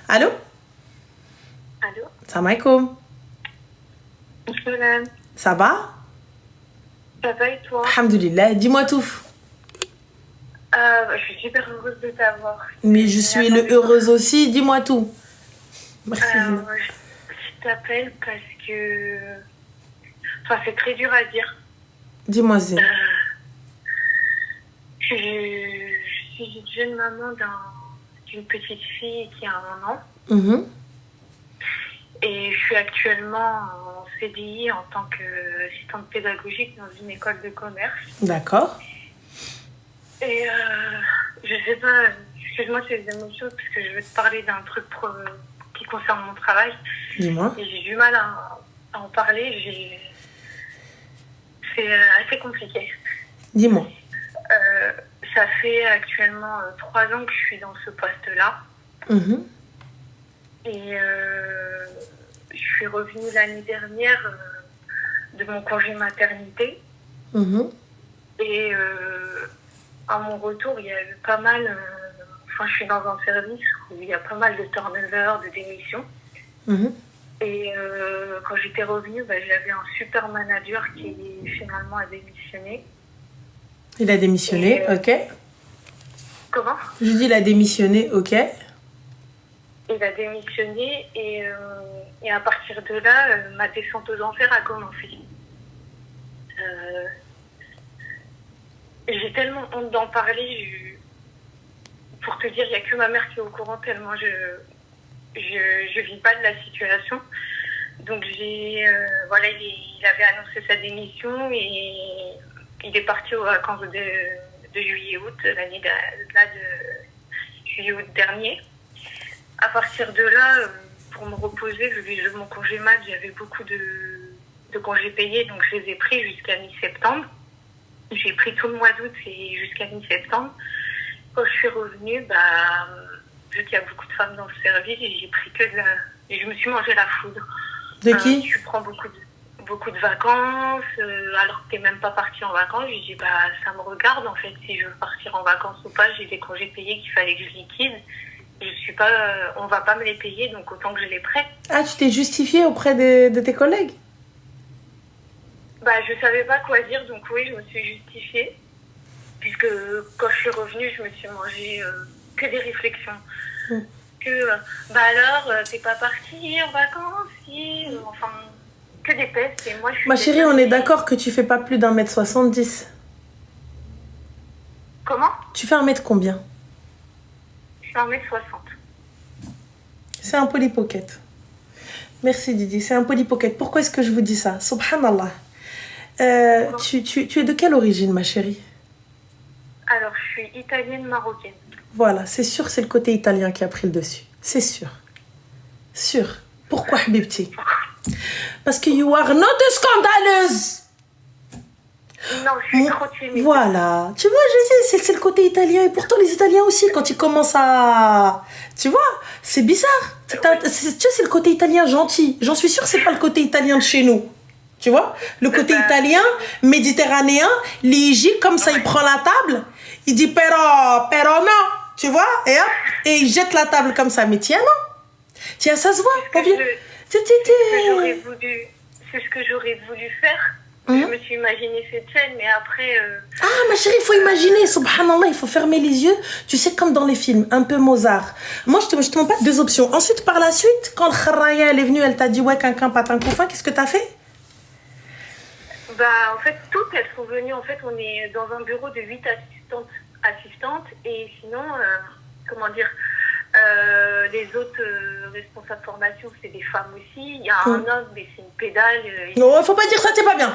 Allô? Allô? Salam alaikum. Salam. Ça va? Ça va et toi? Alhamdulillah, dis-moi tout. Je suis super heureuse de t'avoir. Mais je suis heureuse aussi, dis-moi tout. Merci. Je t'appelle parce que... Enfin, c'est très dur à dire. Dis-moi, Zé. Je suis une jeune maman d'une petite fille qui a 1 an. Mhm. Et je suis actuellement en CDI en tant qu'assistante pédagogique dans une école de commerce. D'accord. Et je sais pas, excuse-moi ces émotions parce que je veux te parler d'un truc qui concerne mon travail. Dis-moi. Et j'ai du mal à en parler, c'est assez compliqué. Dis-moi. Ça fait actuellement 3 ans que je suis dans ce poste-là. Mhm. Et je suis revenue l'année dernière de mon congé maternité. Mhm. Et à mon retour, il y a eu pas mal... je suis dans un service où il y a pas mal de turnover, de démissions. Mhm. Et quand j'étais revenue, j'avais un super manager qui finalement a démissionné. Il a démissionné, ok. Comment? Je dis il a démissionné, ok. Il a démissionné et à partir de là, ma descente aux enfers a commencé. J'ai tellement honte d'en parler. Pour te dire, il n'y a que ma mère qui est au courant tellement je vis pas de la situation. Donc il avait annoncé sa démission et il est parti aux vacances de juillet-août, l'année de juillet-août dernier. À partir de là, pour me reposer, vu que mon congé mat, j'avais beaucoup de congés payés, donc je les ai pris jusqu'à mi-septembre. J'ai pris tout le mois d'août et jusqu'à mi-septembre. Quand je suis revenue, vu qu'il y a beaucoup de femmes dans le service, j'ai pris et je me suis mangé la foudre. De qui? Tu prends beaucoup de vacances, alors que t'es même pas partie en vacances. J'ai dit, ça me regarde en fait, si je veux partir en vacances ou pas. J'ai des congés payés qu'il fallait que je liquide. Je suis pas, on va pas me les payer, donc autant que je les prête. Ah, tu t'es justifiée auprès de tes collègues? Je savais pas quoi dire, donc oui, je me suis justifiée. Puisque quand je suis revenue, je me suis mangé que des réflexions. Alors, t'es pas partie en vacances, si, enfin, que des pestes. Et moi, je suis Ma chérie, on est d'accord que tu fais pas plus d'1m70. Comment? Tu fais 1m combien? Je fais 1m60. C'est un polypocket. Merci Didi, c'est un polypocket. Pourquoi est-ce que je vous dis ça? Subhanallah. Tu es de quelle origine, ma chérie? Alors, je suis italienne-marocaine. Voilà, c'est sûr, c'est le côté italien qui a pris le dessus. C'est sûr. Sûr. Pourquoi, Habibti? Parce que you are not scandaleuse. Non, je suis trop timide. Voilà. Tu vois, je dis, c'est le côté italien. Et pourtant, les Italiens aussi, quand ils commencent à... Tu vois, c'est bizarre. Tu sais, c'est le côté italien gentil. J'en suis sûre, c'est pas le côté italien de chez nous. Tu vois, le côté italien, méditerranéen, l'Égypte, comme ça, il prend la table, il dit pero non, tu vois, et il jette la table comme ça. Mais tiens, non. Tiens, ça se voit. C'est ce que j'aurais voulu faire. Je me suis imaginé cette scène, mais après... Ah, ma chérie, il faut imaginer, subhanallah, il faut fermer les yeux. Tu sais, comme dans les films, un peu Mozart. Moi, je te montre pas 2 options. Ensuite, par la suite, quand le kharaya, elle est venue, elle t'a dit, ouais, quinquin, patin, couffin, qu'est-ce que t'as fait? En fait, toutes elles sont venues. En fait, on est dans un bureau de 8 assistantes. Et sinon, comment dire, les autres responsables de formation, c'est des femmes aussi. Il y a un homme, mais c'est une pédale. Non, faut pas dire ça, c'est pas bien.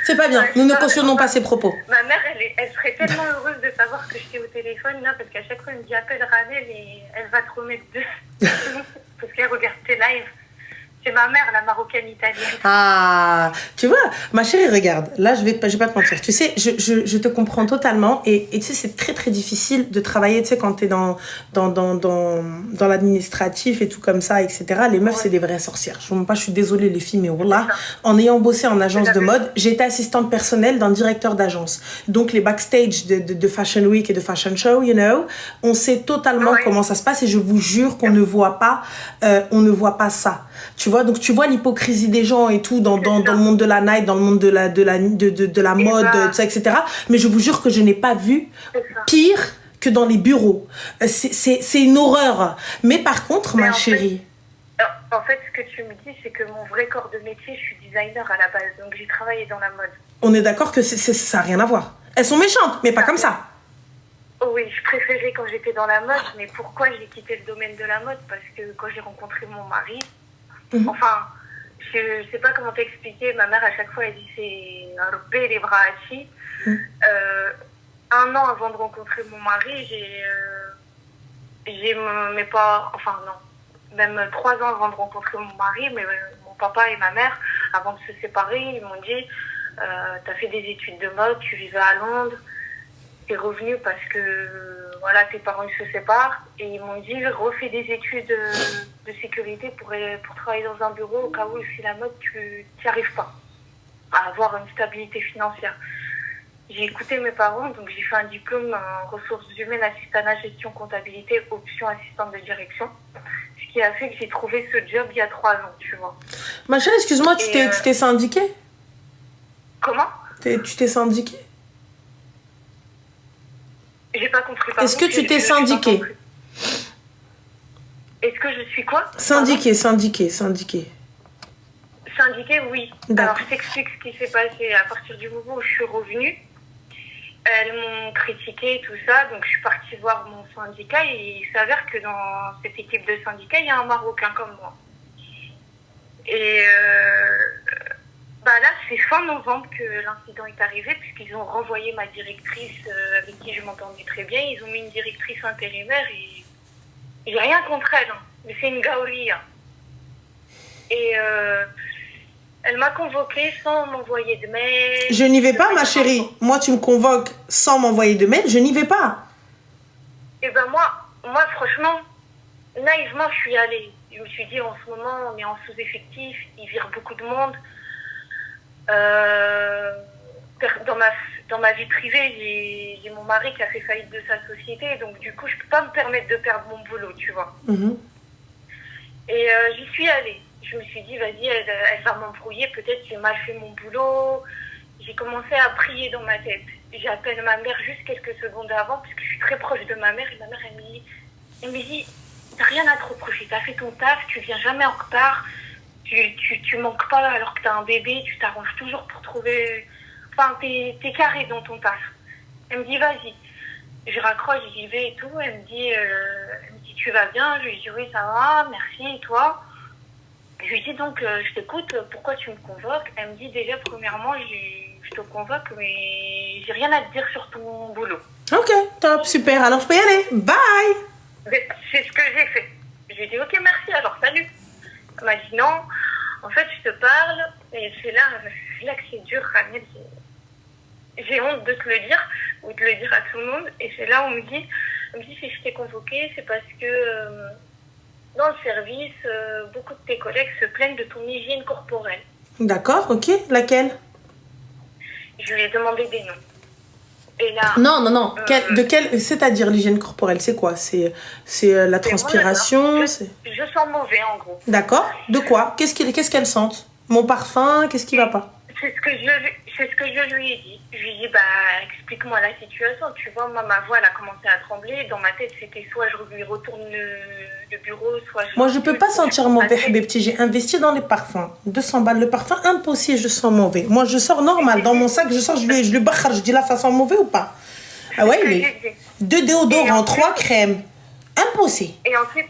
C'est pas bien. Nous ne cautionnons pas ces propos. Ma mère, elle serait tellement heureuse de savoir que j'étais au téléphone, là, parce qu'à chaque fois, elle me dit appelle Ranel et elle va te remettre deux. Parce qu'elle regarde tes lives. C'est ma mère, la marocaine italienne. Ah, tu vois, ma chérie, regarde, là, je vais pas te mentir. Tu sais, je te comprends totalement. Et tu sais, c'est très, très difficile de travailler, tu sais, quand t'es dans l'administratif et tout comme ça, etc. Les meufs, c'est des vraies sorcières. Je suis désolée, les filles, mais voilà. En ayant bossé en agence de mode, j'ai été assistante personnelle d'un directeur d'agence. Donc, les backstage de Fashion Week et de Fashion Show, you know, on sait totalement comment ça se passe et je vous jure qu'on ne voit pas ça. Tu vois, donc tu vois l'hypocrisie des gens et tout dans le monde de la night, dans le monde de la mode, tout ça, etc. Mais je vous jure que je n'ai pas vu pire que dans les bureaux. C'est une horreur. Mais par contre, ma chérie... En fait, ce que tu me dis, c'est que mon vrai corps de métier, je suis designer à la base. Donc j'ai travaillé dans la mode. On est d'accord que ça n'a rien à voir. Elles sont méchantes, mais pas comme ça. Oui, je préférais quand j'étais dans la mode. Mais pourquoi j'ai quitté le domaine de la mode? Parce que quand j'ai rencontré mon mari... Enfin, je sais pas comment t'expliquer. Ma mère, à chaque fois, elle dit c'est un repé, les bras assis. 1 an avant de rencontrer mon mari, mais pas, enfin non, même 3 ans avant de rencontrer mon mari, mais mon papa et ma mère, avant de se séparer, ils m'ont dit t'as fait des études de mode, tu vivais à Londres, t'es revenu parce que voilà, tes parents ils se séparent, et ils m'ont dit refais des études de sécurité pour travailler dans un bureau au cas où si la mode tu n'y arrives pas à avoir une stabilité financière. J'ai écouté mes parents, donc j'ai fait un diplôme en ressources humaines, assistanat gestion comptabilité, option assistante de direction, ce qui a fait que j'ai trouvé ce job il y a 3 ans, tu vois. Ma chérie, excuse-moi, tu t'es syndiquée? Comment? Tu t'es syndiquée? J'ai pas compris. Est-ce que tu t'es syndiquée? Est-ce que je suis quoi? Syndiquée. Syndiquée, oui. Alors, je t'explique ce qui s'est passé. À partir du moment où je suis revenue, elles m'ont critiqué, tout ça. Donc, je suis partie voir mon syndicat et il s'avère que dans cette équipe de syndicat, il y a un Marocain comme moi. Et là, c'est fin novembre que l'incident est arrivé, puisqu'ils ont renvoyé ma directrice avec qui je m'entendais très bien. Ils ont mis une directrice intérimaire et j'ai rien contre elle, hein, mais c'est une gaoulia. Et elle m'a convoquée sans m'envoyer de mail. Je n'y vais pas, ma chérie. Moi, tu me convoques sans m'envoyer de mail, je n'y vais pas. Et ben moi, franchement, naïvement, je suis allée. Je me suis dit, en ce moment, on est en sous-effectif, ils virent beaucoup de monde. Dans ma vie privée, j'ai mon mari qui a fait faillite de sa société, donc du coup, je peux pas me permettre de perdre mon boulot, tu vois. Et j'y suis allée. Je me suis dit, vas-y, elle va m'embrouiller, peut-être j'ai mal fait mon boulot. J'ai commencé à prier dans ma tête. J'appelle ma mère juste quelques secondes avant, parce que je suis très proche de ma mère, et ma mère, elle me dit, t'as rien à te reprocher, t'as fait ton taf, tu viens jamais en retard. Tu manques pas alors que t'as un bébé, tu t'arranges toujours pour trouver... Enfin, t'es carré dans ton taf. Elle me dit, vas-y. Je raccroche, j'y vais et tout. Elle me dit, tu vas bien? Je lui dis, oui, ça va, merci, et toi? Je lui dis, donc, je t'écoute, pourquoi tu me convoques? Elle me dit, déjà, premièrement, je te convoque, mais j'ai rien à te dire sur ton boulot. Ok, top, super. Alors, je peux y aller. Bye! C'est ce que j'ai fait. Je lui ai dit, ok, merci, alors, salut. Elle m'a dit, non, en fait, je te parle, et c'est là que c'est dur, Ramel. J'ai honte de te le dire, ou de le dire à tout le monde, et c'est là où on me dit, si je t'ai convoqué, c'est parce que dans le service, beaucoup de tes collègues se plaignent de ton hygiène corporelle. D'accord, ok, laquelle? Je lui ai demandé des noms. Et là, non. C'est-à-dire l'hygiène corporelle, c'est quoi? C'est la transpiration? Je sens mauvais, en gros. D'accord, de quoi? Qu'est-ce qu'elle sente? Mon parfum, qu'est-ce qui va pas? C'est ce que je lui ai dit. Je lui ai dit, explique-moi la situation. Tu vois, moi, ma voix, elle a commencé à trembler. Dans ma tête, c'était soit je lui retourne le bureau, soit je... Moi, je peux pas sentir mauvais, Habibti. J'ai investi dans les parfums. 200 balles le parfum, impossible, je sens mauvais. Moi, je sors normal. Dans mon sac, je sors, je lui bakhar. Je dis là, ça sent mauvais ou pas? Ah ouais, il est 2 déodorants, 3 crèmes. Impossible. Et ensuite,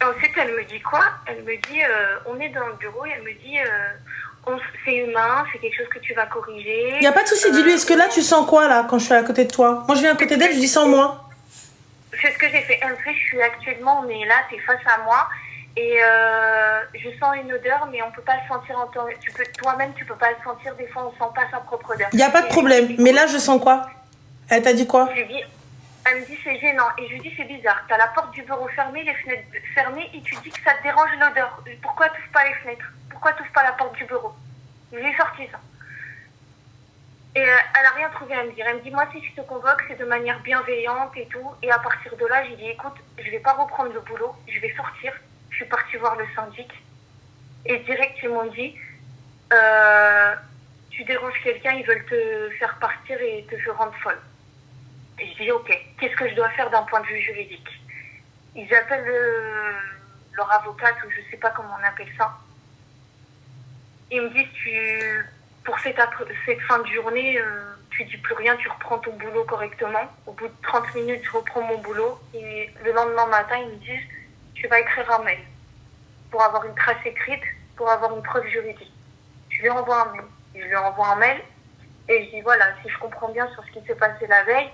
elle me dit quoi? Elle me dit, on est dans le bureau, et elle me dit... c'est humain, c'est quelque chose que tu vas corriger. Il n'y a pas de souci, dis-lui, est-ce que là tu sens quoi là quand je suis à côté de toi? Moi je viens à côté d'elle, je dis sens moi. C'est ce que j'ai fait. En fait, je suis actuellement, on est là, t'es face à moi, Et je sens une odeur, mais on peut pas le sentir en temps. Toi-même, tu peux pas le sentir. Des fois, on sent pas sa propre odeur. Il n'y a pas de problème. Mais là, je sens quoi? Elle t'a dit quoi? Je lui dis, elle me dit c'est gênant. Et je lui dis c'est bizarre. T'as la porte du bureau fermée, les fenêtres fermées, et tu dis que ça te dérange l'odeur. Pourquoi t'ouvres pas les fenêtres? Pourquoi t'ouvres pas la porte du bureau? Je lui ai sorti ça. Et elle a rien trouvé à me dire. Elle me dit, moi, si je te convoque, c'est de manière bienveillante et tout. Et à partir de là, j'ai dit, écoute, je vais pas reprendre le boulot. Je vais sortir. Je suis partie voir le syndic. Et direct, ils m'ont dit, tu déranges quelqu'un, ils veulent te faire partir et te rendre folle. Et je dis, ok, qu'est-ce que je dois faire d'un point de vue juridique? Ils appellent leur avocate, ou je sais pas comment on appelle ça. Ils me disent, pour cette fin de journée, tu dis plus rien, tu reprends ton boulot correctement. Au bout de 30 minutes, je reprends mon boulot. Et le lendemain matin, ils me disent, tu vas écrire un mail pour avoir une trace écrite, pour avoir une preuve juridique. Je lui envoie un mail. Je lui envoie un mail et je dis, voilà, si je comprends bien sur ce qui s'est passé la veille,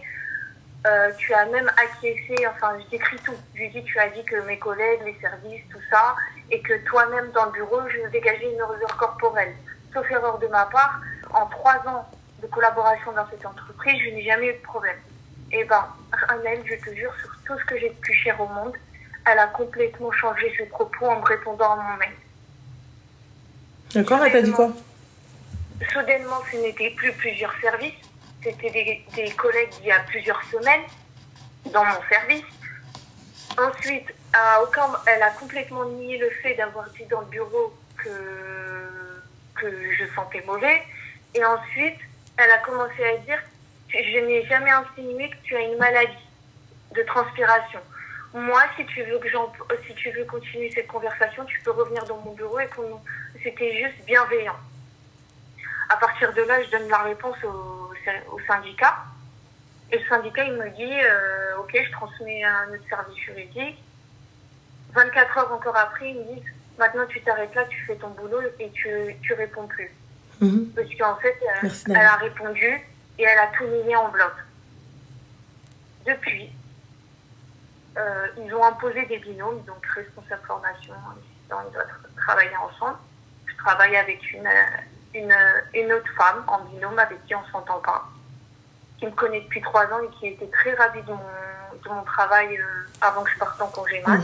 tu as même acquiescé, enfin, je décris tout. Je lui dis, tu as dit que mes collègues, les services, tout ça, et que toi-même, dans le bureau, je dégageais une odeur corporelle. Sauf erreur de ma part, en 3 ans de collaboration dans cette entreprise, je n'ai jamais eu de problème. Et ben, Amel, je te jure, sur tout ce que j'ai de plus cher au monde, elle a complètement changé ses propos en me répondant à mon mail. D'accord, elle t'a dit quoi? Soudainement, ce n'était plus plusieurs services, c'était des collègues d'il y a plusieurs semaines dans mon service. Ensuite, elle a complètement nié le fait d'avoir dit dans le bureau que je sentais mauvais. Et ensuite, elle a commencé à dire, je n'ai jamais insinué que tu as une maladie de transpiration. Moi, si tu veux continuer cette conversation, tu peux revenir dans mon bureau et c'était juste bienveillant. À partir de là, je donne la réponse au syndicat. Et le syndicat, il me dit, ok, je transmets à notre service juridique. 24 heures encore après, ils me disent, maintenant tu t'arrêtes là, tu fais ton boulot et tu réponds plus. Parce qu'en fait, elle a répondu et elle a tout mis en bloc. Depuis, ils ont imposé des binômes, donc responsable formation, assistant, ils doivent travailler ensemble. Je travaille avec une autre femme en binôme avec qui on ne s'entend pas, qui me connaît depuis 3 ans et qui était très ravie de mon travail avant que je parte en congé mat.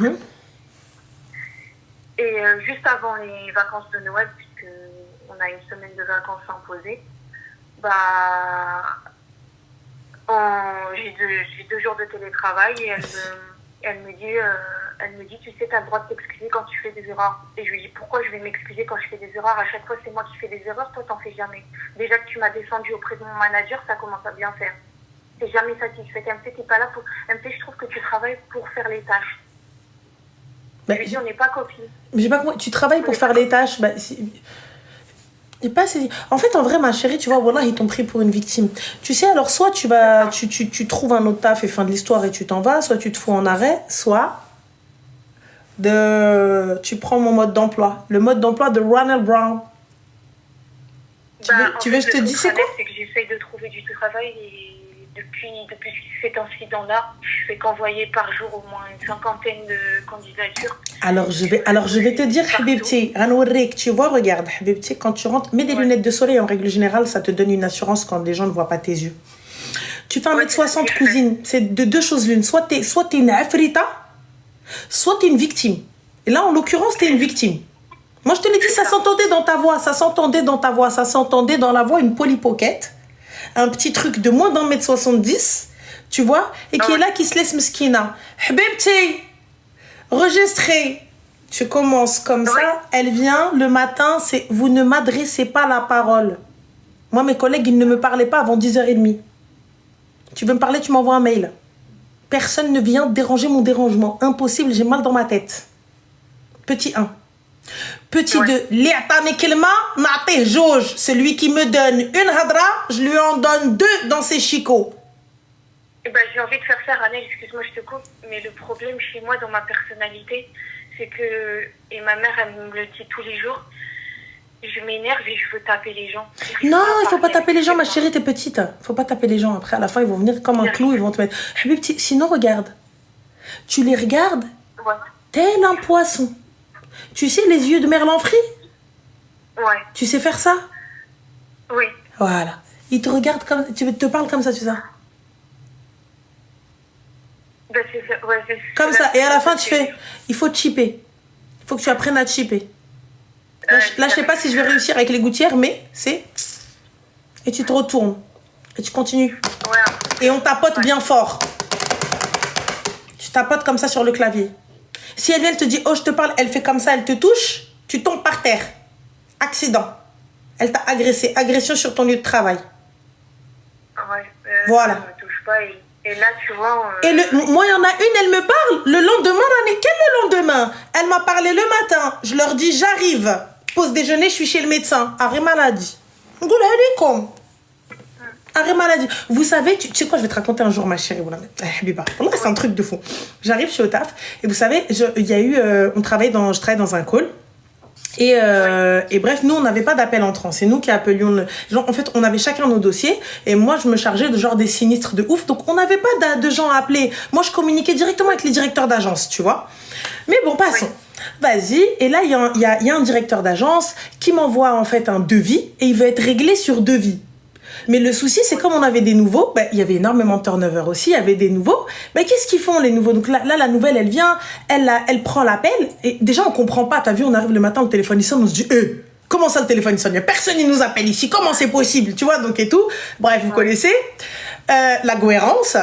Et juste avant les vacances de Noël, puisqu'on a une semaine de vacances imposées, j'ai 2 jours de télétravail et elle me dit, tu sais, tu as le droit de t'excuser quand tu fais des erreurs. Et je lui dis, pourquoi je vais m'excuser quand je fais des erreurs? À chaque fois, c'est moi qui fais des erreurs, toi, t'en fais jamais. Déjà que tu m'as descendu auprès de mon manager, ça commence à bien faire. T'es jamais satisfaite. Elle me fait, t'es pas là pour... Elle me fait, je trouve que tu travailles pour faire les tâches. Je lui dis, on n'est pas copines. J'ai pas compris. Tu travailles pour faire les tâches. En fait, en vrai, ma chérie, tu vois, voilà, ils t'ont pris pour une victime. Tu sais, alors, soit tu trouves un autre taf et fin de l'histoire et tu t'en vas, soit tu te fous en arrêt, soit tu prends mon mode d'emploi. Le mode d'emploi de Ronald Brown. Tu veux que je te dise c'est quoi? C'est que j'essaye de trouver du travail et depuis cet incident-là, je fais qu'envoyer par jour au moins une 50aine de candidatures. Alors je vais te dire, Habibti, tu vois, regarde, Habibti, quand tu rentres, mets des lunettes de soleil, en règle générale, ça te donne une assurance quand les gens ne voient pas tes yeux. Tu fais 1m60, cousine, c'est de 2 choses l'une. Soit t'es une afrita, soit t'es une victime. Et là, en l'occurrence, t'es une victime. Moi, je te l'ai dit, ça s'entendait dans ta voix, ça s'entendait dans la voix, une polypocket, un petit truc de moins d'1m70, tu vois, et qui est là, qui se laisse mskina. Habibti, registré. Tu commences comme ça, elle vient le matin, vous ne m'adressez pas la parole. Moi, mes collègues, ils ne me parlaient pas avant 10h30. Tu veux me parler, tu m'envoies un mail. Personne ne vient déranger mon dérangement. Impossible, j'ai mal dans ma tête. Petit 1. Petit 2. Celui qui me donne une hadra, je lui en donne 2 dans ses chicots. J'ai envie de faire ça, Ranel, excuse-moi, je te coupe, mais le problème chez moi, dans ma personnalité, c'est que, et ma mère, elle me le dit tous les jours, je m'énerve et je veux taper les gens. Non, il faut pas taper les gens, ma chérie, t'es petite. Faut pas taper les gens. Après, à la fin, ils vont venir comme un clou, ils vont te mettre... Sinon, regarde. Tu les regardes, tel un poisson. Tu sais les yeux de Merlan Free? Ouais. Tu sais faire ça? Oui. Voilà. Il te regarde comme... Tu te parles comme ça, tu sais. Ben, c'est ça. Ouais, c'est Comme ça. Et à la fin, tu fais... Il faut chipper. Il faut que tu apprennes à chipper. Là, je sais pas si je vais réussir avec les gouttières, mais c'est... Et tu te retournes. Et tu continues. Ouais. Et on tapote bien fort. Tu tapotes comme ça sur le clavier. Si elle vient, elle te dit, oh, je te parle, elle fait comme ça, elle te touche, tu tombes par terre. Accident. Elle t'a agressé. Agression sur ton lieu de travail. Ouais. Voilà. Ça me touche pas. Et là, tu vois... Et moi, il y en a une, elle me parle. Le lendemain, quel est le lendemain? Elle m'a parlé le matin. Je leur dis, j'arrive. Pause déjeuner, je suis chez le médecin. Arrêt maladie. Arrêt maladie. Vous savez, tu sais quoi, je vais te raconter un jour, ma chérie. Biba. C'est un truc de fou. J'arrive, je suis au taf. Et vous savez, il y a eu... je travaille dans un call. Et bref, nous, on n'avait pas d'appel entrant. C'est nous qui appelions... En fait, on avait chacun nos dossiers. Et moi, je me chargeais de genre des sinistres de ouf. Donc, on n'avait pas de gens à appeler. Moi, je communiquais directement avec les directeurs d'agence, tu vois. Mais bon, passons. Vas-y. Et là, il y a un directeur d'agence qui m'envoie en fait un devis. Et il veut être réglé sur devis. Mais le souci, c'est comme on avait des nouveaux, il y avait énormément de turnover aussi, il y avait des nouveaux. Qu'est-ce qu'ils font, les nouveaux? Donc là, la nouvelle, elle vient, elle prend l'appel. Et déjà, on comprend pas. T'as vu, on arrive le matin, le téléphone, il sonne, on se dit, comment ça, le téléphone, il sonne? Il y a personne qui nous appelle ici. Comment c'est possible? Tu vois, donc et tout. Bref, vous connaissez la cohérence.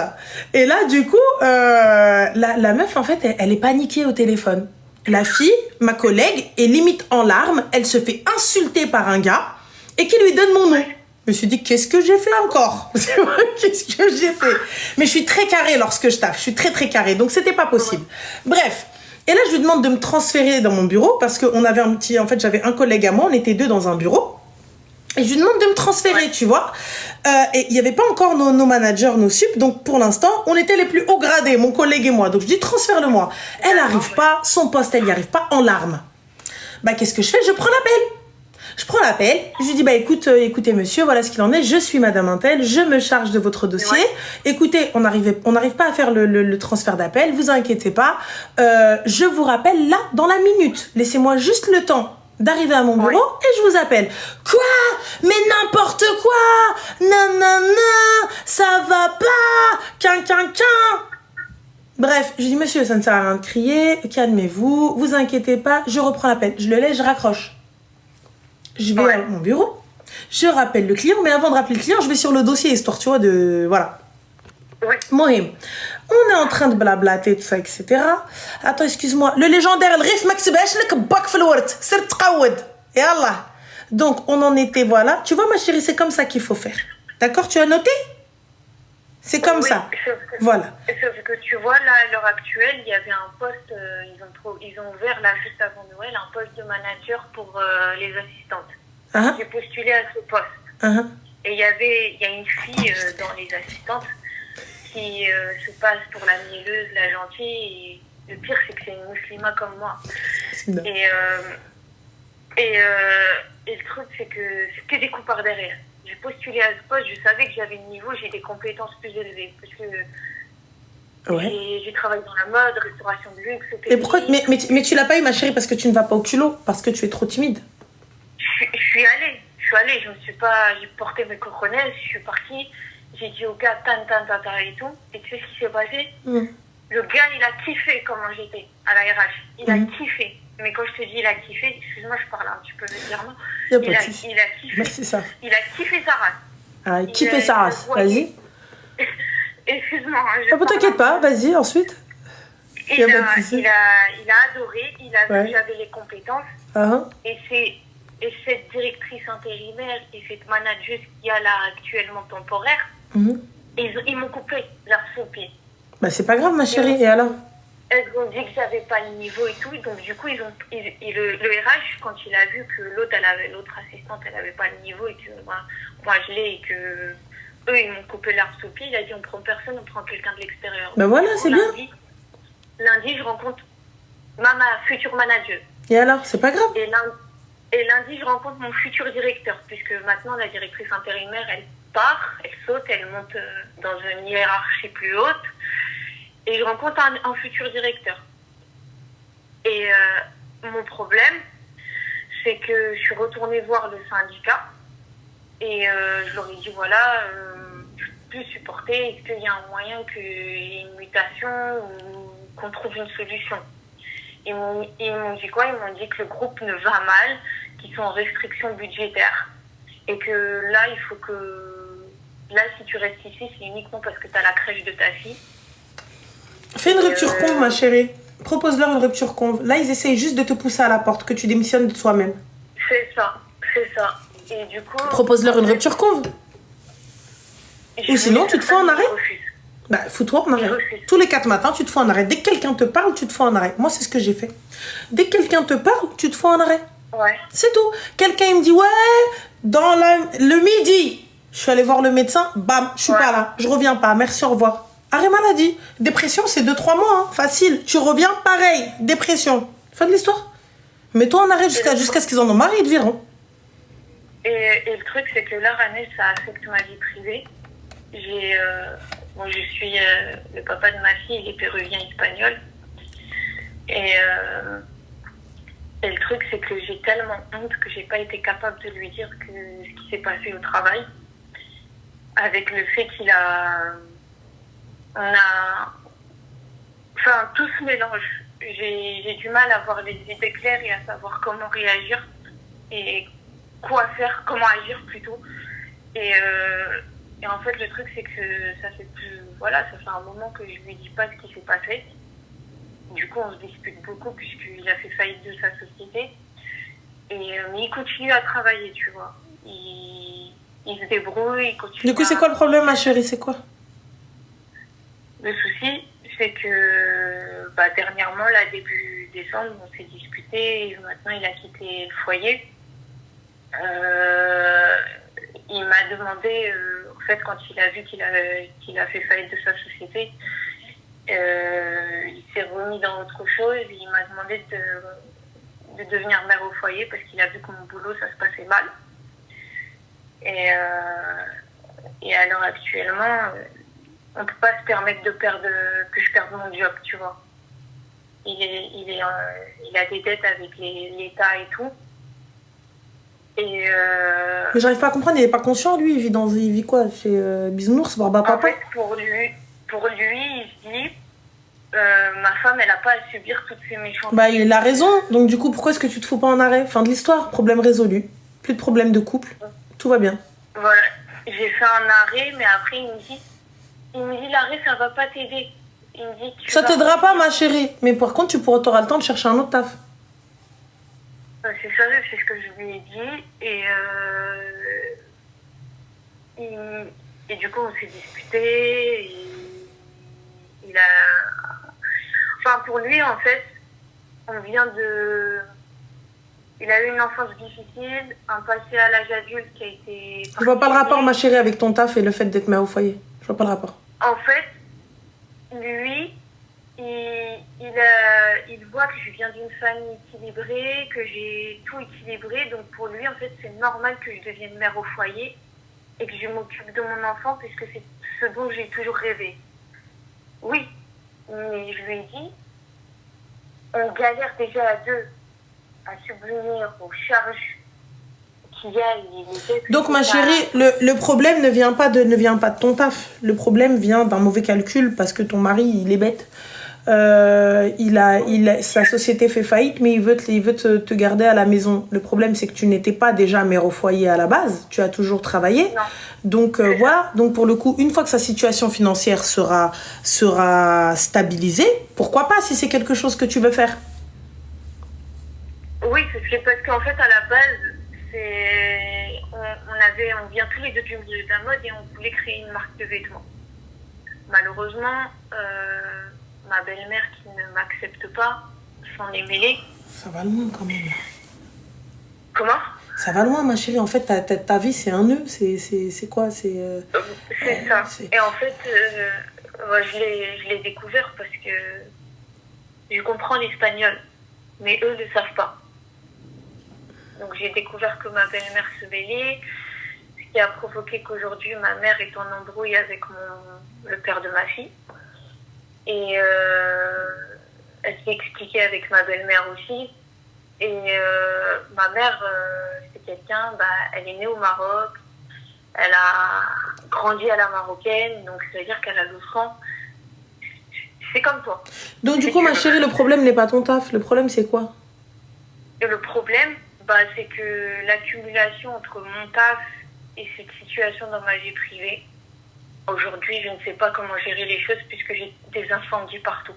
Et là, du coup, la meuf, en fait, elle est paniquée au téléphone. La fille, ma collègue, est limite en larmes. Elle se fait insulter par un gars et qui lui donne mon nom. Je me suis dit, qu'est-ce que j'ai fait encore? Qu'est-ce que j'ai fait? Mais je suis très carrée lorsque je taffe. Je suis très, très carrée. Donc, c'était pas possible. Bref. Et là, je lui demande de me transférer dans mon bureau parce qu'on avait un petit... En fait, j'avais un collègue à moi. On était deux dans un bureau. Et je lui demande de me transférer, tu vois. Et il n'y avait pas encore nos managers, nos sup. Donc, pour l'instant, on était les plus hauts gradés, mon collègue et moi. Donc, je dis, transfère-le-moi. Elle n'arrive pas. Son poste, elle n'y arrive pas en larmes. Qu'est-ce que je fais? Je prends l'appel. Je prends l'appel, je lui dis, écoutez monsieur, voilà ce qu'il en est, je suis madame Intel, je me charge de votre dossier. Écoutez, on n'arrive pas à faire le transfert d'appel, vous inquiétez pas, je vous rappelle là, dans la minute. Laissez-moi juste le temps d'arriver à mon bureau et je vous appelle. Quoi? Mais n'importe quoi! Non, ça va pas! Quin. Bref, je dis, monsieur, ça ne sert à rien de crier, calmez-vous, vous inquiétez pas, je reprends l'appel. Je le laisse, je raccroche. Je vais à mon bureau, je rappelle le client, mais avant de rappeler le client, je vais sur le dossier, histoire, tu vois, de... Voilà. Mohim. On est en train de blablater, tout ça, etc. Attends, excuse-moi. Le légendaire, le rif, et Allah. Donc, on en était, voilà. Tu vois, ma chérie, c'est comme ça qu'il faut faire. D'accord? Tu as noté? C'est comme ça. Voilà. Sauf que tu vois, là, à l'heure actuelle, il y avait un poste, ils ont ouvert, là, juste avant Noël, un poste de manager pour les assistantes. J'ai postulé à ce poste. Et il y a une fille dans les assistantes qui se passe pour la mielleuse, la gentille. Et le pire, c'est que c'est une musulmane comme moi. Et le truc, c'est que des coups par derrière. J'ai postulé à ce poste, je savais que j'avais le niveau, j'ai des compétences plus élevées. Parce que j'ai travaillé dans la mode, restauration de luxe. Et pourquoi, mais tu l'as pas eu, ma chérie, parce que tu ne vas pas au culot, parce que tu es trop timide. Je suis allée, j'ai porté mes coronets, je suis partie, j'ai dit au gars, tan, et tout. Et tu sais ce qui s'est passé? Le gars, il a kiffé comment j'étais à la RH. Il a kiffé. Mais quand je te dis il a kiffé, excuse-moi, je parle un petit peu légèrement. Il a kiffé. C'est ça. Il a kiffé sa race. Ah, il kiffé sa race. Vas-y. Excuse-moi. T'inquiète pas, vas-y, ensuite. Il a adoré, il a vu que j'avais les compétences. Et cette directrice intérimaire et cette manageuse qui a là actuellement temporaire, ils m'ont coupé leur sous-pied. C'est pas grave, ma chérie, et alors? Elles ont dit que j'avais pas le niveau et tout, donc du coup le RH, quand il a vu que l'autre assistante elle avait pas le niveau et que moi je l'ai et que eux ils m'ont coupé l'herbe sous le pied, il a dit on prend personne, on prend quelqu'un de l'extérieur. Voilà, c'est bien. Lundi je rencontre ma future manager. Et alors, c'est pas grave. Et lundi je rencontre mon futur directeur, puisque maintenant la directrice intérimaire elle part, elle saute, elle monte dans une hiérarchie plus haute. Et je rencontre un futur directeur. Et mon problème, c'est que je suis retournée voir le syndicat et je leur ai dit voilà, je ne peux plus supporter, est-ce qu'il y a un moyen qu'il y ait une mutation ou qu'on trouve une solution? Ils m'ont dit quoi? Ils m'ont dit que le groupe ne va mal, qu'ils sont en restriction budgétaire et que là, il faut que... Là, si tu restes ici, c'est uniquement parce que tu as la crèche de ta fille. Fais une rupture conve, ma chérie. Propose-leur une rupture conve. Là, ils essayent juste de te pousser à la porte, que tu démissionnes de toi-même. C'est ça, c'est ça. Et du coup... Propose-leur une rupture conve. Ou sinon, tu te fous en arrêt. Bah, fous-toi en arrêt. Tous les 4 matins, tu te fous en arrêt. Dès que quelqu'un te parle, tu te fous en arrêt. Moi, c'est ce que j'ai fait. Dès que quelqu'un te parle, tu te fous en arrêt. Ouais. C'est tout. Quelqu'un, il me dit, ouais, dans le midi, je suis allée voir le médecin, bam, je suis pas là. Je reviens pas. Merci, au revoir. Arrêt maladie. Dépression, c'est 2-3 mois. Hein. Facile. Tu reviens, pareil. Dépression. Fin de l'histoire. Mets-toi en arrêt jusqu'à ce qu'ils en ont marre, ils te viront. Et le truc, c'est que là, Ranel, ça affecte ma vie privée. Bon, je suis le papa de ma fille, il est péruvien espagnol. Et le truc, c'est que j'ai tellement honte que j'ai pas été capable de lui dire que ce qui s'est passé au travail, avec le fait enfin, tout se mélange. J'ai du mal à avoir les idées claires et à savoir comment réagir et quoi faire, comment agir plutôt. Et en fait, le truc, c'est que ça fait un moment que je lui dis pas ce qui s'est passé. Du coup, on se dispute beaucoup puisqu'il a fait faillite de sa société. Mais il continue à travailler, tu vois. Il se débrouille, il continue. Du coup, c'est quoi le problème, ma chérie? C'est quoi? Le souci, c'est que dernièrement, là, début décembre, on s'est disputé et maintenant, il a quitté le foyer. Il m'a demandé, en fait, quand il a vu qu'il a fait faillite de sa société, il s'est remis dans autre chose. Il m'a demandé de devenir mère au foyer parce qu'il a vu que mon boulot, ça se passait mal. Et à l'heure actuellement, on ne peut pas se permettre que je perde mon job, tu vois. Il a des dettes avec l'État et tout. Mais j'arrive pas à comprendre, il est pas conscient, lui, il vit quoi? Chez Bisounours, Barba Papa? En fait, pour lui, il se dit, ma femme, elle a pas à subir toutes ces méchancetés. Bah, il a raison, donc du coup, pourquoi est-ce que tu te fous pas en arrêt? Fin de l'histoire, problème résolu. Plus de problème de couple, tout va bien. Voilà, j'ai fait un arrêt, mais après, il me dit l'arrêt, ça va pas t'aider. Il me dit, ça t'aidera pas, ma chérie, mais par contre, t'auras le temps de chercher un autre taf. C'est ça, c'est ce que je lui ai dit. Et du coup, on s'est disputé. Il a... Enfin, pour lui, en fait, il a eu une enfance difficile, un passé à l'âge adulte qui a été... Je vois pas le rapport, ma chérie, avec ton taf et le fait d'être mère au foyer. Je vois pas le rapport. En fait, lui... Il voit que je viens d'une famille équilibrée, que j'ai tout équilibré. Donc pour lui, en fait, c'est normal que je devienne mère au foyer et que je m'occupe de mon enfant puisque c'est ce dont j'ai toujours rêvé. Oui, mais je lui ai dit, on galère déjà à deux à subvenir aux charges qu'il y a. Donc ma chérie, le problème ne vient pas de ton taf. Le problème vient d'un mauvais calcul parce que ton mari, il est bête. Sa société fait faillite, mais il veut te garder à la maison. Le problème, c'est que tu n'étais pas déjà mère au foyer à la base. Tu as toujours travaillé. Non. Donc, voilà. Donc, pour le coup, une fois que sa situation financière sera stabilisée, pourquoi pas si c'est quelque chose que tu veux faire? Oui, parce qu'en fait, à la base, on vient tous les deux du milieu de la mode et on voulait créer une marque de vêtements. Malheureusement, ma belle-mère qui ne m'accepte pas s'en est mêlée. Ça va loin quand même. Comment? Ça va loin, ma chérie. En fait, ta vie, c'est un nœud. C'est quoi? C'est ça. Et en fait, je l'ai découvert parce que je comprends l'espagnol, mais eux ne savent pas. Donc j'ai découvert que ma belle-mère se mêlait, ce qui a provoqué qu'aujourd'hui ma mère est en embrouille avec le père de ma fille. Et elle s'est expliquée avec ma belle-mère aussi. Ma mère, c'est quelqu'un, elle est née au Maroc, elle a grandi à la marocaine, donc ça veut dire qu'elle a le sang. C'est comme toi. Donc du coup, ma chérie, le problème n'est pas ton taf. Le problème, c'est quoi? Et le problème, c'est que l'accumulation entre mon taf et cette situation dans ma vie privée, aujourd'hui, je ne sais pas comment gérer les choses puisque j'ai des incendies partout.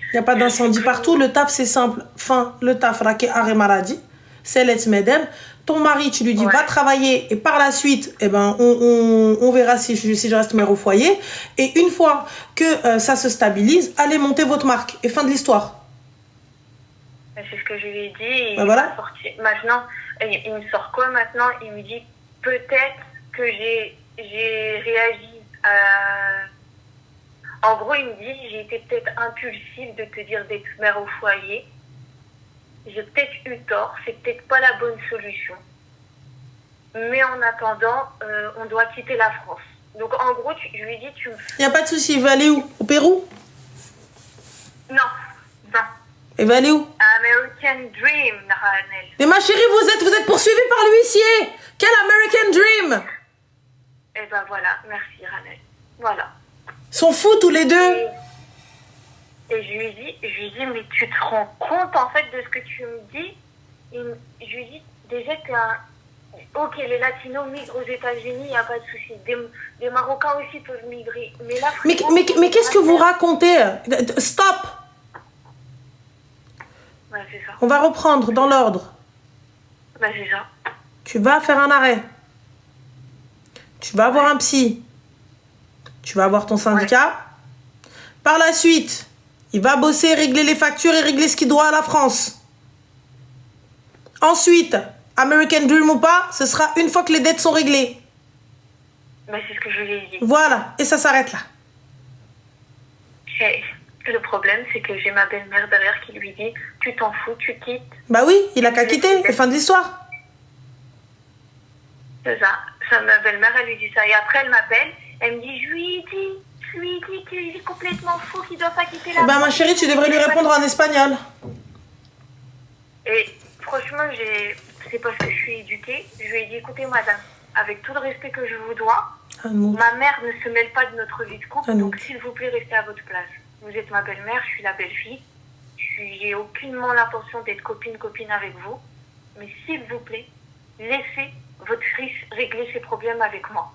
Il n'y a pas d'incendie partout. Le taf, c'est simple. Fin, le taf, raqué, arrêt maladie. C'est let's medem. Ton mari, tu lui dis, va travailler. Et par la suite, on verra si je reste mère au foyer. Et une fois que ça se stabilise, allez monter votre marque. Et fin de l'histoire. C'est ce que je lui ai dit. Voilà. Maintenant, il me sort quoi maintenant? Il me dit, peut-être que j'ai réagi à... En gros, il me dit, j'ai été peut-être impulsive de te dire d'être mère au foyer. J'ai peut-être eu tort, c'est peut-être pas la bonne solution. Mais en attendant, on doit quitter la France. Donc en gros, je lui ai dit, tu me... Il n'y a pas de souci, il va aller où? Au Pérou? Non. Il va aller où? American Dream, Ranel. Mais ma chérie, vous êtes poursuivie par l'huissier. Quel American Dream? Eh ben voilà, merci Ranel. Voilà. Ils sont fous tous les deux. Et je lui ai dit, mais tu te rends compte en fait de ce que tu me dis? Je lui ai dit, déjà t'es un... Ok, les Latinos migrent aux États-Unis, il n'y a pas de souci. Des Marocains aussi peuvent migrer. Mais là, mais qu'est-ce que vous racontez? Stop! C'est ça. On va reprendre dans l'ordre. C'est ça. Tu vas faire un arrêt. Tu vas avoir un psy. Tu vas avoir ton syndicat. Par la suite, il va bosser, régler les factures et régler ce qu'il doit à la France. Ensuite, American Dream ou pas, ce sera une fois que les dettes sont réglées. C'est ce que je lui ai dit. Voilà, et ça s'arrête là. Le problème, c'est que j'ai ma belle-mère derrière qui lui dit, tu t'en fous, tu quittes. Oui, il a qu'à quitter, c'est fin de l'histoire. C'est ça. Ma belle-mère, elle lui dit ça. Et après, elle m'appelle, elle me dit, je lui ai dit qu'il est complètement fou, qu'il doit pas quitter la... Ma chérie, tu devrais lui répondre en espagnol. Et franchement, c'est parce que je suis éduquée. Je lui ai dit, écoutez, madame, avec tout le respect que je vous dois, ma mère ne se mêle pas de notre vie de couple, donc s'il vous plaît, restez à votre place. Vous êtes ma belle-mère, je suis la belle-fille. J'ai aucunement l'intention d'être copine avec vous. Mais s'il vous plaît, laissez votre fils régler ses problèmes avec moi.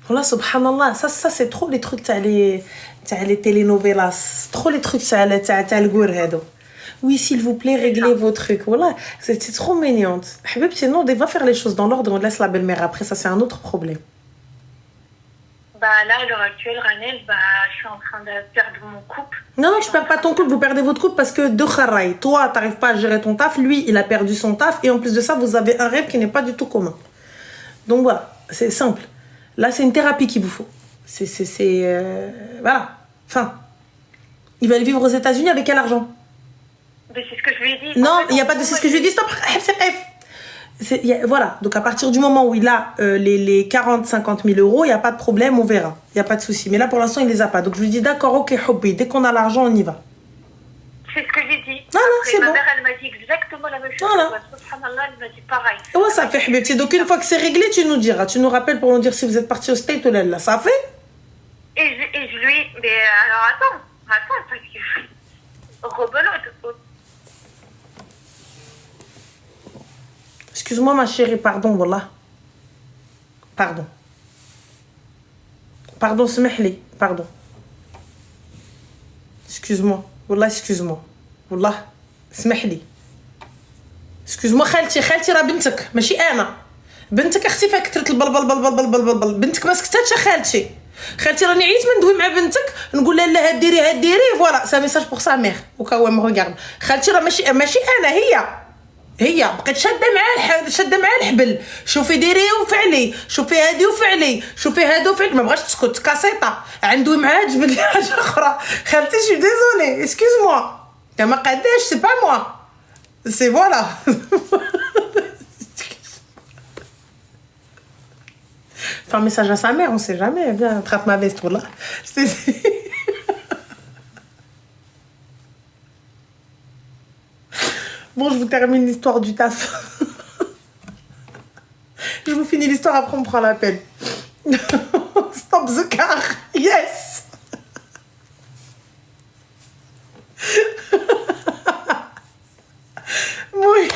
Voilà, subhanallah, ça c'est trop les trucs, t'as les telenovelas, c'est trop les trucs, t'as le gourhedo. Oui, s'il vous plaît, réglez vos trucs. Voilà, c'est trop mignonne. Habib, non, on va faire les choses dans l'ordre, on laisse la belle-mère après, ça c'est un autre problème. Là, à l'heure actuelle, Ranel, je suis en train de perdre mon couple. Non, je perds pas ton couple, vous perdez votre couple parce que de kharaï, toi, t'arrives pas à gérer ton taf, lui, il a perdu son taf, et en plus de ça, vous avez un rêve qui n'est pas du tout commun. Donc voilà, c'est simple. Là, c'est une thérapie qu'il vous faut. Voilà, fin. Il va aller vivre aux États-Unis avec quel argent? Mais c'est ce que je lui ai dit. Non, il n'y a pas de c'est ce que je lui ai dit, stop, voilà, donc à partir du moment où il a les 40-50 000 euros, il n'y a pas de problème, on verra. Il n'y a pas de souci. Mais là, pour l'instant, il ne les a pas. Donc je lui dis, d'accord, ok, hobby, dès qu'on a l'argent, on y va. C'est ce que j'ai dit. Non, c'est bon. Ma mère, elle m'a dit exactement la même chose. Voilà. Subhanallah, elle m'a dit pareil. Et ouais, ça fait, Habibti. Donc une fois que c'est réglé, tu nous diras. Tu nous rappelles pour nous dire si vous êtes parti au State ou là. Ça fait? Et je lui... Mais alors, attends, parce que... Rebelote. Excuse-moi, ma chérie, pardon, voilà. Pardon. Pardon, smihli, pardon. Excuse-moi. Wallah, excuse-moi. Wallah, smihli. Excuse-moi, خالتي راه بنتك ماشي انا. بنتك اختي فيها كثرت البلبل. بنتك ما سكتاتش خالتي راني عييت من ندوي مع بنتك نقول لها لا هديري فوالا سا ميساج بور سا مير وكا مي ريغارد خالتي راه ماشي انا هي بقيت شاده معاه الحبل شوفي ديري وفعلي شوفي هادي وفعلي شوفي هادو وفعلي ما بغاش تسكت كاسيطه عندوي معاه جبد لي حاجه اخرى خالتي شي ديزولي اسكوز موا ما قاداش سي با موا سي فوالا faire un message à sa mère, on sait jamais. Viens, attrape ma veste, voilà. Bon, je vous termine l'histoire du taf. Je vous finis l'histoire, après on prend l'appel. Stop the car. Yes. Oui,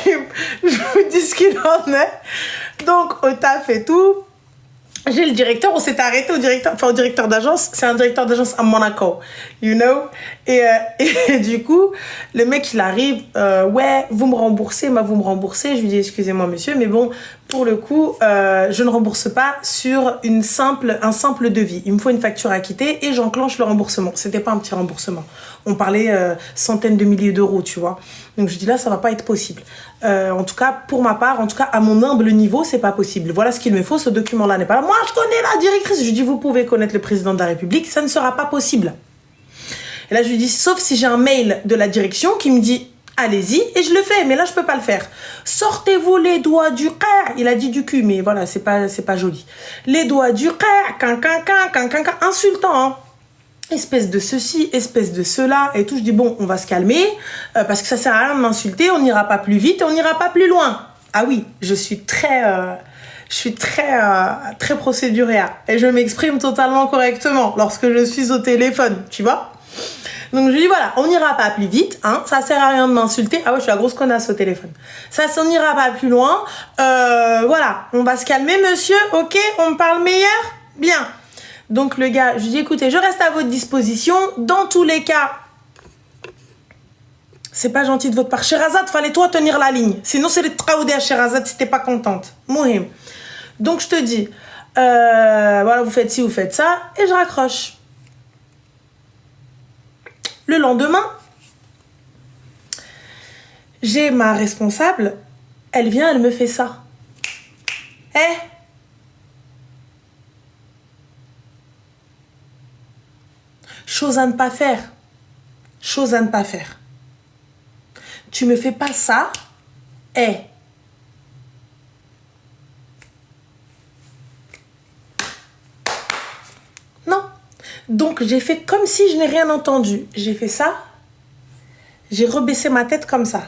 je vous dis ce qu'il en est. Donc, au taf et tout, j'ai le directeur, on s'est arrêté au directeur d'agence. C'est un directeur d'agence à Monaco, you know. Et du coup, le mec, il arrive, ouais, vous me remboursez. Je lui dis, excusez-moi, monsieur, mais bon, pour le coup, je ne rembourse pas sur un simple devis. Il me faut une facture à quitter et j'enclenche le remboursement. C'était pas un petit remboursement. On parlait centaines de milliers d'euros, tu vois. Donc, je dis là, ça va pas être possible. En tout cas, pour ma part, en tout cas, à mon humble niveau, c'est pas possible. Voilà ce qu'il me faut. Ce document-là n'est pas là. Moi, je connais la directrice. Je lui dis, vous pouvez connaître le président de la République. Ça ne sera pas possible. Et là, je lui dis, sauf si j'ai un mail de la direction qui me dit, allez-y, et je le fais. Mais là, je peux pas le faire. Sortez-vous les doigts du cœur. Il a dit du cul, mais voilà, c'est pas joli. Les doigts du cœur, insultant, hein. Espèce de ceci, espèce de cela et tout. Je dis bon, on va se calmer parce que ça sert à rien de m'insulter, on n'ira pas plus vite et on n'ira pas plus loin. Ah oui, je suis très procédurière et je m'exprime totalement correctement lorsque je suis au téléphone, tu vois. Donc je lui dis voilà, on n'ira pas plus vite, hein, ça sert à rien de m'insulter. Ah ouais, je suis la grosse connasse au téléphone. On n'ira pas plus loin. Voilà, on va se calmer, monsieur. Ok, on me parle meilleur, bien. Donc le gars, je lui dis écoutez, je reste à votre disposition. Dans tous les cas, c'est pas gentil de votre part. Sherazade, fallait toi tenir la ligne. Sinon, c'est le traoudé à Sherazade si t'es pas contente. Mohim. Donc je te dis, voilà, vous faites ci, vous faites ça, et je raccroche. Le lendemain, j'ai ma responsable, elle vient, elle me fait ça. Chose à ne pas faire. Chose à ne pas faire. Tu me fais pas ça. Non. Donc, j'ai fait comme si je n'ai rien entendu. J'ai fait ça. J'ai rebaissé ma tête comme ça.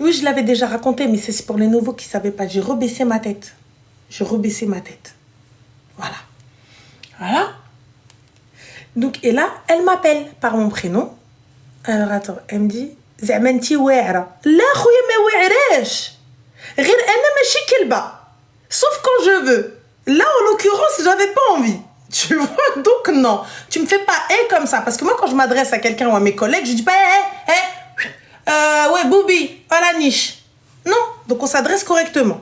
Oui, je l'avais déjà raconté, mais c'est pour les nouveaux qui ne savaient pas. J'ai rebaissé ma tête. Voilà. Voilà. Donc, et là, elle m'appelle par mon prénom. Alors, attends, elle me dit, Zamenti Ouera. La khouya me oueresh. Rien, elle ne me chikilba. Sauf quand je veux. Là, en l'occurrence, j'avais pas envie. Tu vois, donc non. Tu me fais pas comme ça. Parce que moi, quand je m'adresse à quelqu'un ou à mes collègues, je dis pas ouais, Boubi, à la niche. Non. Donc, on s'adresse correctement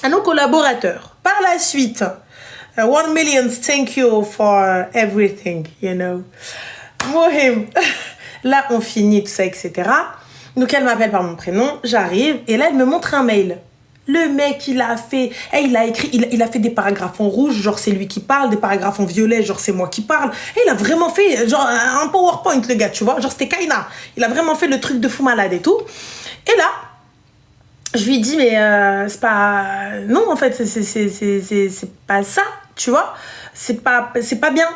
à nos collaborateurs. Par la suite, 1 million thank you for everything, you know. Mohim. Là, on finit tout ça, etc. Donc, elle m'appelle par mon prénom. J'arrive. Et là, elle me montre un mail. Le mec, il a fait... il a écrit... Il a fait des paragraphes en rouge, genre c'est lui qui parle. Des paragraphes en violet, genre c'est moi qui parle. Et il a vraiment fait genre un PowerPoint, le gars, tu vois. Genre, c'était Kaina. Il a vraiment fait le truc de fou malade et tout. Et là... Je lui dis, mais c'est pas... Non, en fait, c'est pas ça, tu vois. C'est pas bien.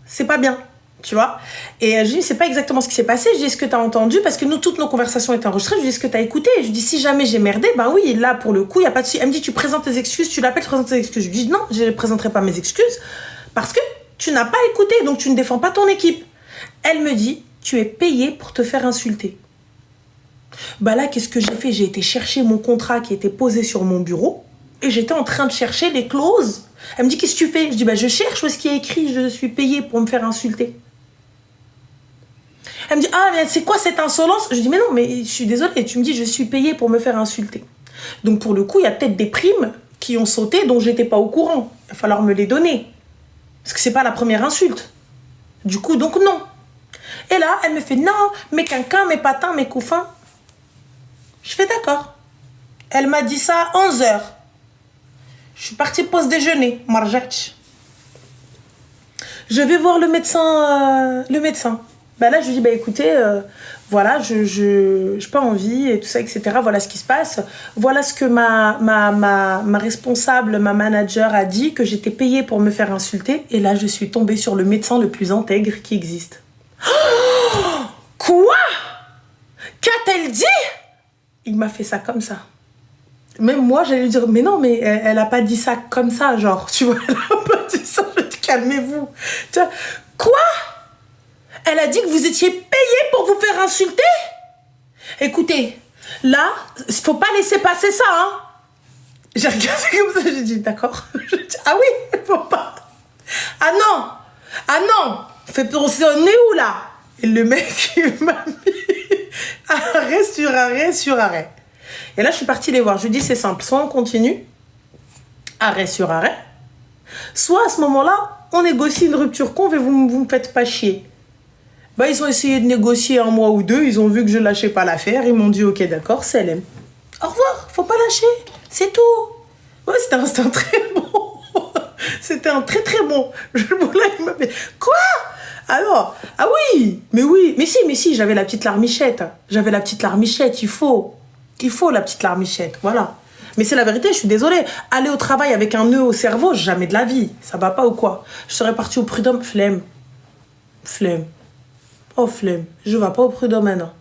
C'est pas bien, tu vois. Et je lui dis, c'est pas exactement ce qui s'est passé. Je lui dis, est-ce que t'as entendu? Parce que nous, toutes nos conversations étaient enregistrées. Je lui dis, est-ce que t'as écouté? Je lui dis, si jamais j'ai merdé, ben oui, là, pour le coup, il n'y a pas de souci. Elle me dit, tu présentes tes excuses, tu l'appelles, tu présentes tes excuses. Je lui dis, non, je ne présenterai pas mes excuses parce que tu n'as pas écouté, donc tu ne défends pas ton équipe. Elle me dit, tu es payé pour te faire insulter. Bah là, qu'est-ce que j'ai fait? J'ai été chercher mon contrat qui était posé sur mon bureau et j'étais en train de chercher les clauses. Elle me dit, qu'est-ce que tu fais? Je dis, bah je cherche où est-ce qu'il y a écrit, je suis payée pour me faire insulter. Elle me dit, ah, mais c'est quoi cette insolence? Je dis, mais non, mais je suis désolée. Tu me dis, je suis payée pour me faire insulter. Donc pour le coup, il y a peut-être des primes qui ont sauté dont j'étais pas au courant. Il va falloir me les donner. Parce que c'est pas la première insulte. Du coup, donc non. Et là, elle me fait, non, mes quinquins, mes patins, mes couffins. Je fais d'accord. Elle m'a dit ça à 11h. Je suis partie pause déjeuner, marjach. Je vais voir le médecin. Bah là, je lui dis, bah écoutez, voilà, je n'ai pas envie et tout ça, etc. Voilà ce qui se passe. Voilà ce que ma responsable, ma manager a dit, que j'étais payée pour me faire insulter. Et là, je suis tombée sur le médecin le plus intègre qui existe. Oh, quoi? Qu'a-t-elle dit? Il m'a fait ça comme ça. Même moi, j'allais lui dire, mais non, mais elle a pas dit ça comme ça, genre, tu vois, elle a pas dit ça, je dis, calmez-vous. Tu vois, quoi? Elle a dit que vous étiez payé pour vous faire insulter? Écoutez, là, faut pas laisser passer ça, hein. J'ai regardé comme ça, j'ai dit, d'accord. Ah oui, faut pas. Ah non, ah non, on est où là? Et le mec, il m'a mis arrêt sur arrêt sur arrêt. Et là, je suis partie les voir. Je lui dis, c'est simple, soit on continue, arrêt sur arrêt, soit à ce moment-là, on négocie une rupture conve et vous me faites pas chier. Bah, ils ont essayé de négocier 1 mois ou 2, ils ont vu que je lâchais pas l'affaire, ils m'ont dit, ok, d'accord, c'est LM. Au revoir, faut pas lâcher, c'est tout. Ouais, c'était un très bon. C'était un très très bon. Là, il m'a fait, quoi? Alors, ah oui, mais si, j'avais la petite larmichette. J'avais la petite larmichette, il faut la petite larmichette, voilà. Mais c'est la vérité, je suis désolée. Aller au travail avec un nœud au cerveau, jamais de la vie. Ça va pas ou quoi? Je serais partie au prud'homme, flemme. Oh, flemme. Je vais pas au prud'homme maintenant.